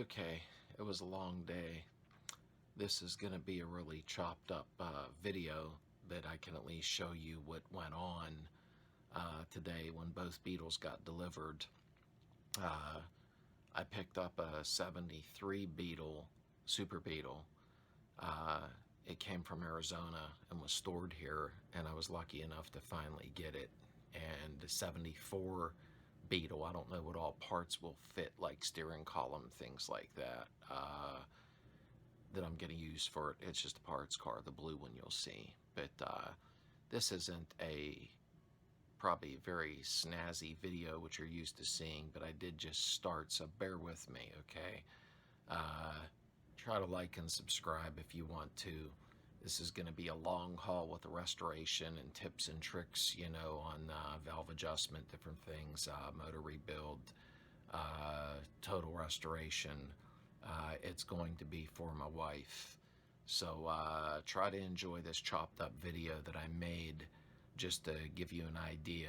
Okay, it was a long day. This is going to be a really chopped up video, but I can at least show you what went on today when both Beetles got delivered. Uh, I picked up a 73 Beetle, Super Beetle. Uh, it came from Arizona and was stored here, and I was lucky enough to finally get it. And the 74 Beetle, I don't know what all parts will fit, like steering column, things like that. That I'm going to use for it. It's just a parts car, the blue one you'll see. But this isn't probably a very snazzy video, which you're used to seeing, but I did just start, so bear with me, okay? Try to like and subscribe if you want to. This is going to be a long haul with the restoration and tips and tricks, you know, on valve adjustment, different things, motor rebuild, total restoration. It's going to be for my wife. So try to enjoy this chopped up video that I made just to give you an idea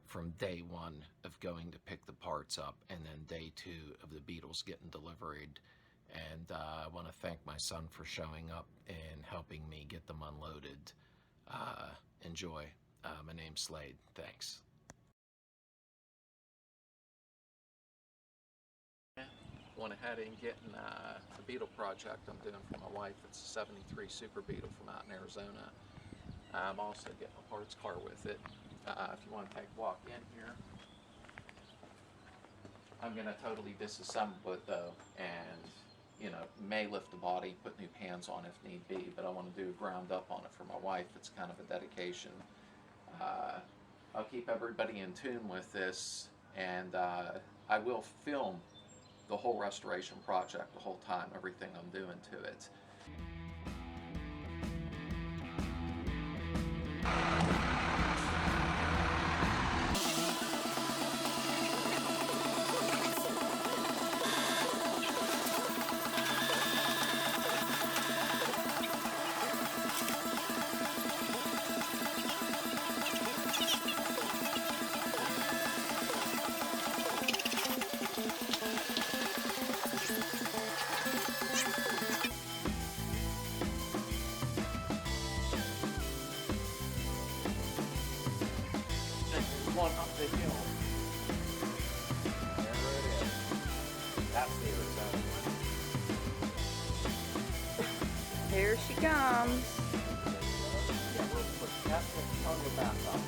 from day one of going to pick the parts up, and then day two of the Beetles getting delivered. And I want to thank my son for showing up and helping me get them unloaded. Enjoy. My name's Slade. Thanks. Went ahead and getting the Beetle project I'm doing for my wife. It's a 73 Super Beetle from out in Arizona. I'm also getting a parts car with it. If you want to take a walk in here, I'm going to totally disassemble it though, and you know, may lift the body, put new pans on if need be, but I want to do a ground up on it for my wife. It's kind of a dedication. I'll keep everybody in tune with this, and I will film the whole restoration project the whole time, everything I'm doing to it. One up the hill. There it is. That's the Arizona one. Here she comes. Yeah, we'll put that toggle back up.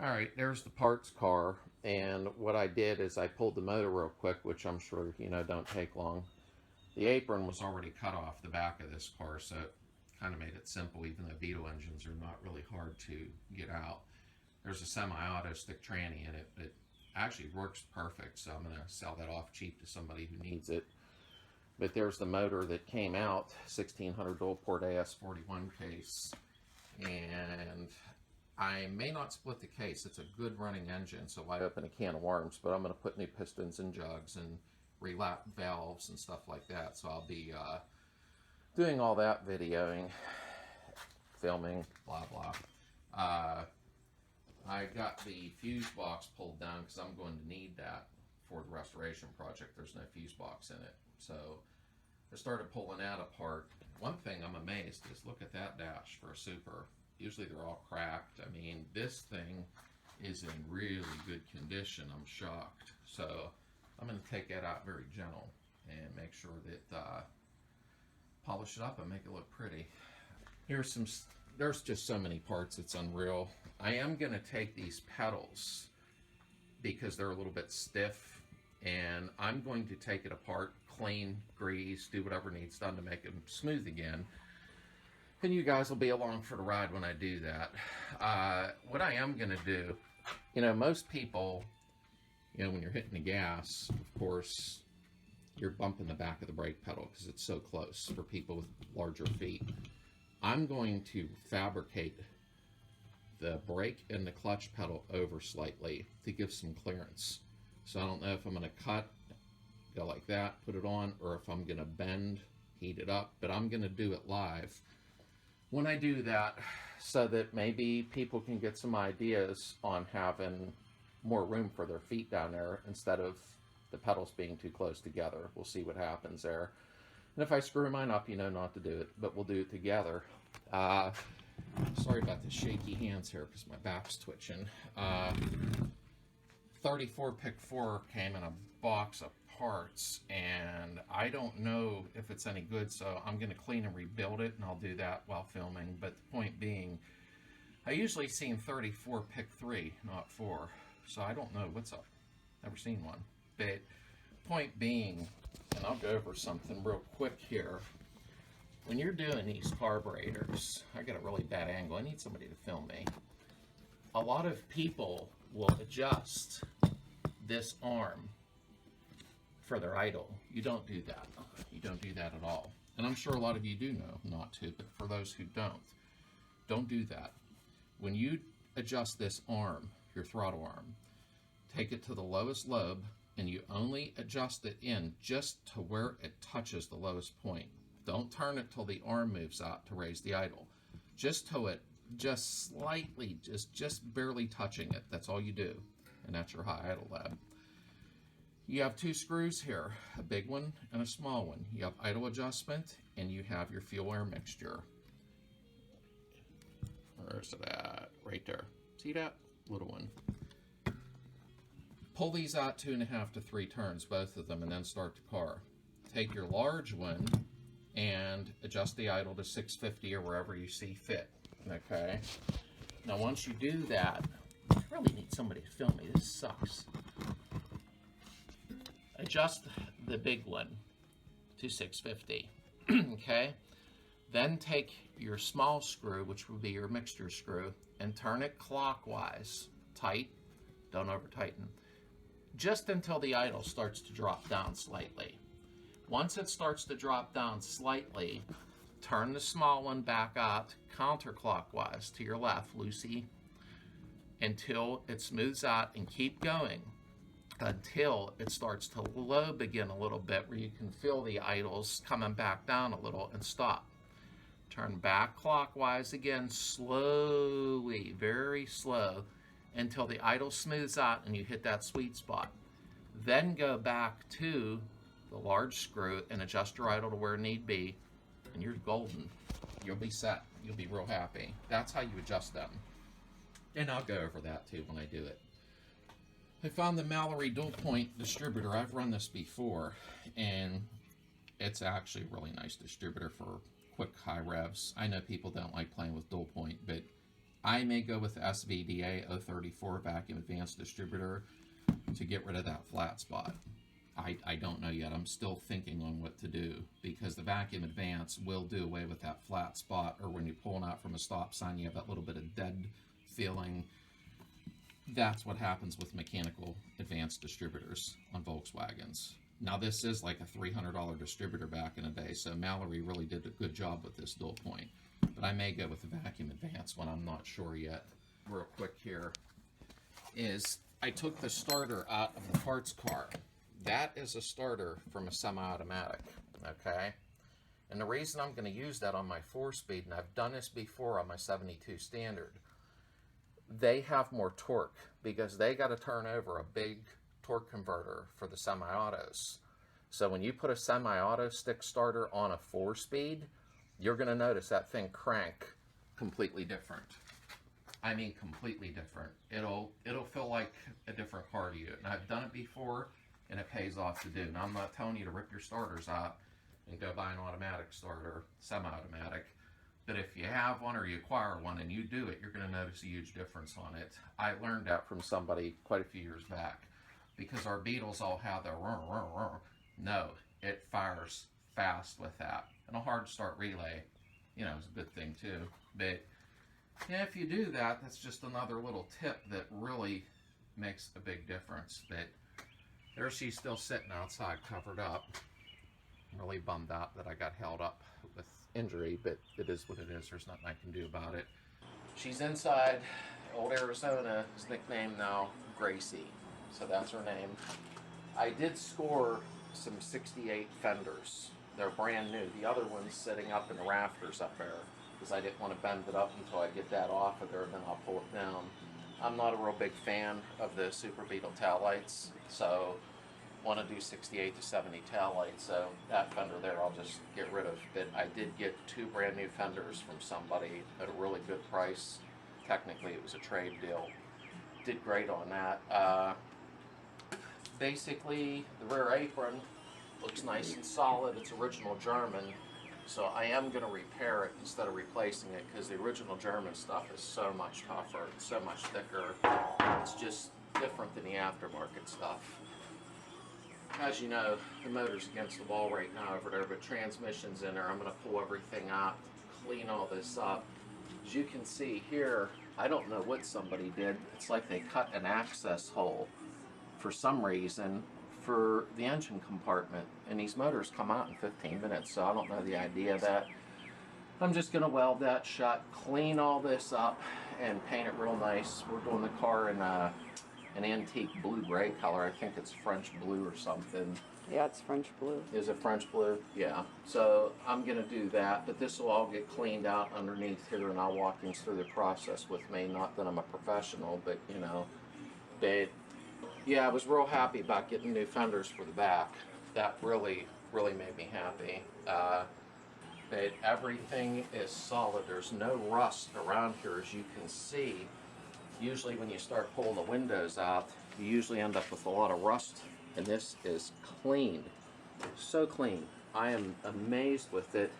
All right, there's the parts car, and what I did is I pulled the motor real quick, which I'm sure, you know, don't take long. The apron was already cut off the back of this car, so it kind of made it simple, even though Beetle engines are not really hard to get out. There's a semi-auto stick tranny in it, but it actually works perfect, so I'm going to sell that off cheap to somebody who needs it. But there's the motor that came out, 1600 dual port AS41 case, and I may not split the case. It's a good running engine, so I open a can of worms, but I'm going to put new pistons and jugs and relap valves and stuff like that. So I'll be doing all that videoing, filming, blah, blah. I got the fuse box pulled down because I'm going to need that for the restoration project. There's no fuse box in it. So I started pulling that apart. One thing I'm amazed is, look at that dash for a Super. Usually they're all cracked. I mean, this thing is in really good condition. I'm shocked. So I'm going to take that out very gentle and make sure that polish it up and make it look pretty. There's just so many parts, it's unreal. I am going to take these pedals because they're a little bit stiff and I'm going to take it apart, clean, grease, do whatever needs done to make them smooth again. And you guys will be along for the ride when I do that. What I am going to do, you know, most people, you know, when you're hitting the gas, of course, you're bumping the back of the brake pedal because it's so close for people with larger feet. I'm going to fabricate the brake and the clutch pedal over slightly to give some clearance. So I don't know if I'm going to cut, go like that, put it on, or if I'm going to bend, heat it up, but I'm going to do it live when I do that, so that maybe people can get some ideas on having more room for their feet down there instead of the pedals being too close together. We'll see what happens there. And if I screw mine up, you know not to do it, but we'll do it together. Sorry about the shaky hands here because my back's twitching. 34 Pick 4 came in a box of parts, and I don't know if it's any good, so I'm going to clean and rebuild it, and I'll do that while filming. But the point being, I usually seen 34 Pick 3, not 4, so I don't know what's up. Never seen one. But point being, and I'll go over something real quick here. When you're doing these carburetors, I got a really bad angle. I need somebody to film me. A lot of people will adjust this arm for their idle. You don't do that. You don't do that at all. And I'm sure a lot of you do know not to, but for those who don't do that. When you adjust this arm, your throttle arm, take it to the lowest lobe, and you only adjust it in just to where it touches the lowest point. Don't turn it till the arm moves out to raise the idle. Just to it, just slightly, just barely touching it. That's all you do, and that's your high idle lab. You have two screws here, a big one and a small one. You have idle adjustment, and you have your fuel air mixture. Where's it at? Right there. See that? Little one. Pull these out 2.5 to 3 turns, both of them, and then start the car. Take your large one and adjust the idle to 650 or wherever you see fit. Okay? Now once you do that, I really need somebody to film me. This sucks. Adjust the big one to 650. Okay? Then take your small screw, which will be your mixture screw, and turn it clockwise. Tight. Don't over tighten. Just until the idle starts to drop down slightly. Once it starts to drop down slightly, turn the small one back out counterclockwise to your left, Lucy, until it smooths out, and keep going until it starts to lobe again a little bit, where you can feel the idles coming back down a little, and stop. Turn back clockwise again, slowly, very slow, until the idle smooths out and you hit that sweet spot. Then go back to the large screw and adjust your idle to where need be, and you're golden. You'll be set. You'll be real happy. That's how you adjust them. And I'll go over that too when I do it. I found the Mallory dual point distributor. I've run this before, and it's actually a really nice distributor for quick high revs. I know people don't like playing with dual point, but I may go with the SVDA 034 vacuum advanced distributor to get rid of that flat spot. I don't know yet. I'm still thinking on what to do, because the vacuum advance will do away with that flat spot, or when you're pulling out from a stop sign, you have that little bit of dead feeling. That's what happens with mechanical advanced distributors on Volkswagens. Now this is like a $300 distributor back in the day, so Mallory really did a good job with this dual point. But I may go with the vacuum advance when I'm not sure yet. Real quick here is I took the starter out of the parts car. That is a starter from a semi-automatic, okay? And the reason I'm going to use that on my 4-speed, and I've done this before on my 72 standard, they have more torque because they got to turn over a big torque converter for the semi-autos. So when you put a semi-auto stick starter on a 4-speed, you're going to notice that thing crank completely different. I mean completely different. It'll feel like a different car to you. And I've done it before, and it pays off to do. Now I'm not telling you to rip your starters out and go buy an automatic starter, semi-automatic. But if you have one or you acquire one and you do it, you're going to notice a huge difference on it. I learned that from somebody quite a few years back. because our Beetles all have the no, it fires fast with that. And a hard start relay, you know, is a good thing too. But yeah, if you do that, that's just another little tip that really makes a big difference. But there she's still sitting outside covered up. I'm really bummed out that I got held up with injury, but it is what it is. There's nothing I can do about it. She's inside. Old Arizona is nicknamed now Gracie, so that's her name. I did score some 68 fenders. They're brand new. The other one's sitting up in the rafters up there because I didn't want to bend it up until I get that off of there, and then I'll pull it down. I'm not a real big fan of the Super Beetle tail lights, so want to do 68 to 70 tail lights, so that fender there I'll just get rid of. But I did get 2 brand new fenders from somebody at a really good price. Technically it was a trade deal. Did great on that. Basically the rear apron looks nice and solid. It's original German, so I am going to repair it instead of replacing it, because the original German stuff is so much tougher, it's so much thicker. It's just different than the aftermarket stuff. As you know, the motor's against the wall right now over there, but transmission's in there. I'm going to pull everything out, clean all this up. As you can see here, I don't know what somebody did. It's like they cut an access hole for some reason for the engine compartment, and these motors come out in 15 minutes, so I don't know the idea of that. I'm just going to weld that shut, clean all this up, and paint it real nice. We're doing the car in an antique blue-gray color. I think it's French blue or something. Yeah, it's French blue. Is it French blue? Yeah. So I'm going to do that, but this will all get cleaned out underneath here, and I'll walk you through the process with me. Not that I'm a professional, but, you know, yeah, I was real happy about getting new fenders for the back. That really made me happy. But everything is solid. There's no rust around here, as you can see. Usually when you start pulling the windows out, you usually end up with a lot of rust, and this is clean. So clean. I am amazed with it.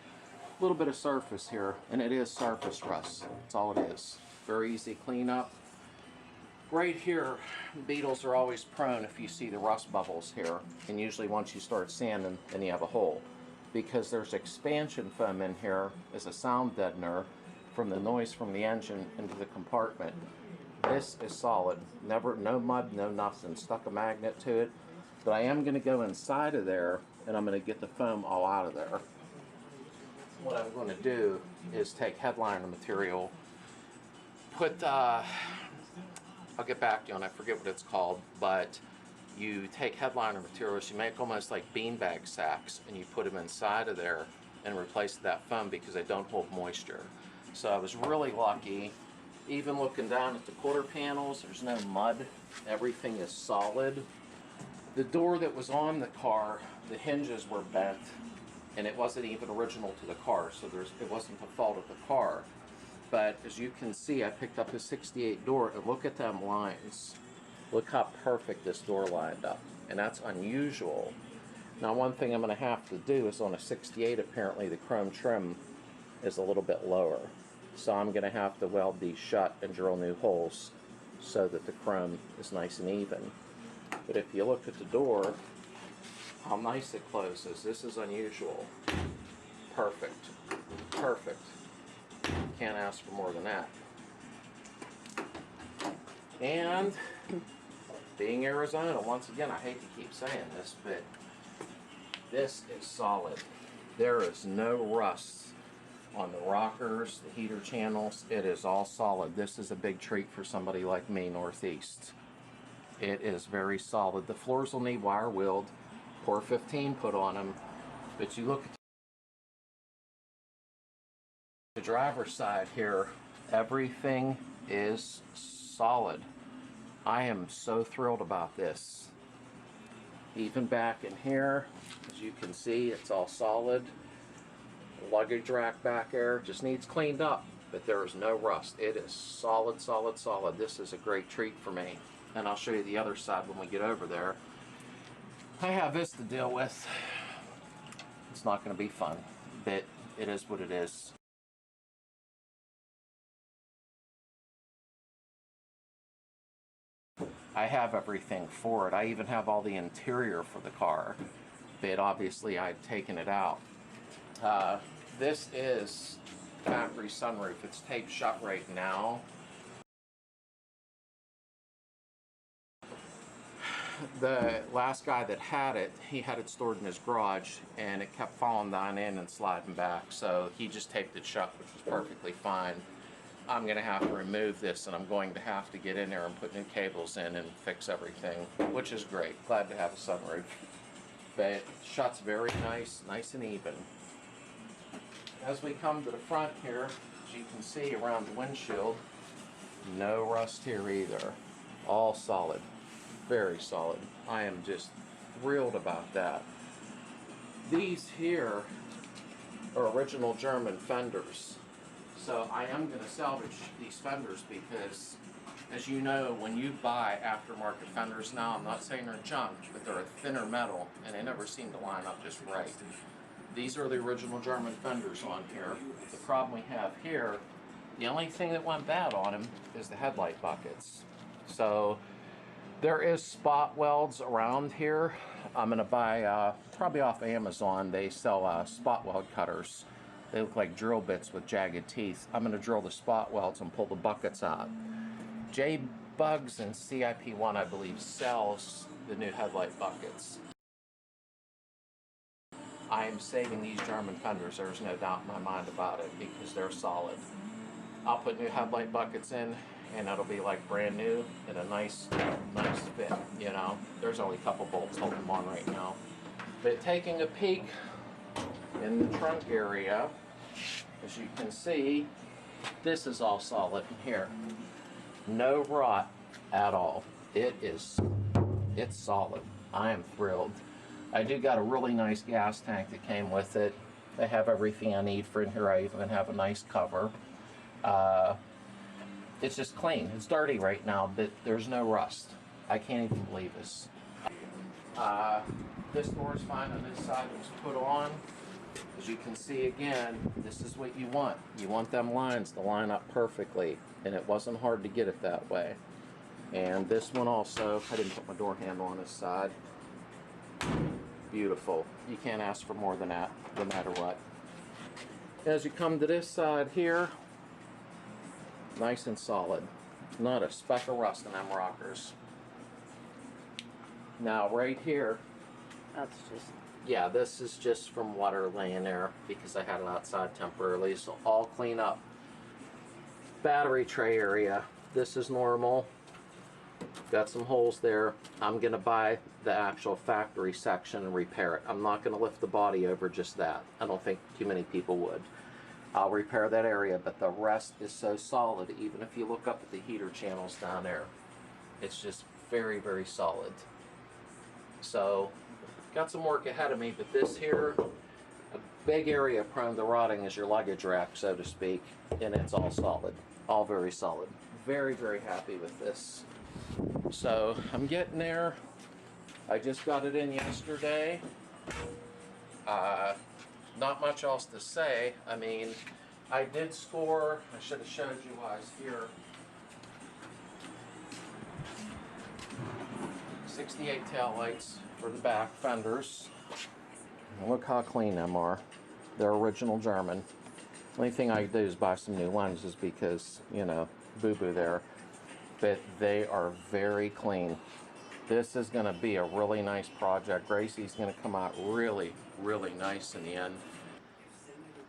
A little bit of surface here, and it is surface rust. That's all it is. Very easy cleanup. Right here, Beetles are always prone if you see the rust bubbles here, and usually once you start sanding, then you have a hole, because there's expansion foam in here as a sound deadener from the noise from the engine into the compartment. This is solid. Never, no mud, no nothing. Stuck a magnet to it. But I am going to go inside of there, and I'm going to get the foam all out of there. What I'm going to do is take headliner material, put, I'll get back to you on, I forget what it's called, but you take headliner materials, you make almost like beanbag sacks, and you put them inside of there and replace that foam because they don't hold moisture. So I was really lucky. Even looking down at the quarter panels, there's no mud. Everything is solid. The door that was on the car, the hinges were bent, and it wasn't even original to the car, so it wasn't the fault of the car. But as you can see, I picked up a 68 door, and look at them lines. Look how perfect this door lined up, and that's unusual. Now, one thing I'm going to have to do is on a 68, apparently the chrome trim is a little bit lower. So I'm going to have to weld these shut and drill new holes so that the chrome is nice and even. But if you look at the door, how nice it closes. This is unusual. Perfect. Perfect. Can't ask for more than that. And being Arizona, once again, I hate to keep saying this, but this is solid. There is no rust on the rockers, the heater channels. It is all solid. This is a big treat for somebody like me, Northeast. It is very solid. The floors will need wire wheeled, Core 15 put on them, but you look at the driver's side here, everything is solid. I am so thrilled about this. Even back in here, as you can see, it's all solid. Luggage rack back there just needs cleaned up, but there is no rust. It is solid, solid, solid. This is a great treat for me, and I'll show you the other side when we get over there. I have this to deal with. It's not going to be fun, but it is what it is. I have everything for it. I even have all the interior for the car, but obviously I've taken it out. This is factory sunroof. It's taped shut right now. The last guy that had it, he had it stored in his garage, and it kept falling down in and sliding back, so he just taped it shut, which was perfectly fine. I'm going to have to remove this, and I'm going to have to get in there and put new cables in and fix everything, which is great. Glad to have a sunroof. But it shuts very nice and even. As we come to the front here, as you can see around the windshield, no rust here either. All solid. Very solid. I am just thrilled about that. These here are original German fenders. So I am going to salvage these fenders because, as you know, when you buy aftermarket fenders now, I'm not saying they're junk, but they're a thinner metal and they never seem to line up just right. These are the original German fenders on here. The problem we have here, the only thing that went bad on them is the headlight buckets. So there is spot welds around here. I'm going to buy, probably off Amazon, they sell spot weld cutters. They look like drill bits with jagged teeth. I'm going to drill the spot welds and pull the buckets out. J-Bugs and CIP1, I believe, sells the new headlight buckets. I am saving these German fenders, there's no doubt in my mind about it, because they're solid. I'll put new headlight buckets in, and it'll be like brand new and a nice fit, you know. There's only a couple bolts holding them on right now. But taking a peek in the trunk area, as you can see, this is all solid in here. No rot at all. It's solid. I am thrilled. I do got a really nice gas tank that came with it. I have everything I need for in here. I even have a nice cover. It's just clean. It's dirty right now, but there's no rust. I can't even believe this. This door is fine on this side. It was put on. As you can see again, this is what you want. You want them lines to line up perfectly, and it wasn't hard to get it that way. And this one also, I didn't put my door handle on this side. Beautiful. You can't ask for more than that, no matter what. As you come to this side here, nice and solid. Not a speck of rust in them rockers. Now right here, That's just... yeah, this is just from water laying there because I had it outside temporarily, so all clean up. Battery tray area, this is normal. Got some holes there. I'm going to buy the actual factory section and repair it. I'm not going to lift the body over just that. I don't think too many people would. I'll repair that area, but the rest is so solid, even if you look up at the heater channels down there. It's just very, very solid. So, got some work ahead of me, but this here, a big area prone to rotting is your luggage rack, so to speak, and it's all solid. All very solid. Very, very happy with this. So, I'm getting there. I just got it in yesterday. Not much else to say. I mean, I did score, I should have showed you while I was here, 68 taillights for the back fenders. And look how clean them are. They're original German. Only thing I do is buy some new lenses because, you know, boo-boo there. But they are very clean. This is going to be a really nice project. Gracie's going to come out really, really nice in the end.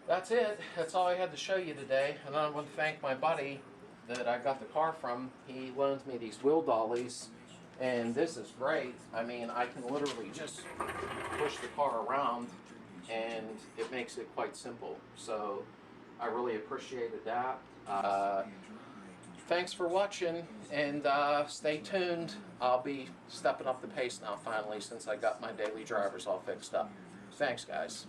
That's it. That's all I had to show you today. And I want to thank my buddy that I got the car from. He loans me these wheel dollies, and this is great. I mean, I can literally just push the car around, and it makes it quite simple. So I really appreciated that. Thanks for watching, and stay tuned. I'll be stepping up the pace now finally since I got my daily drivers all fixed up. Thanks, guys.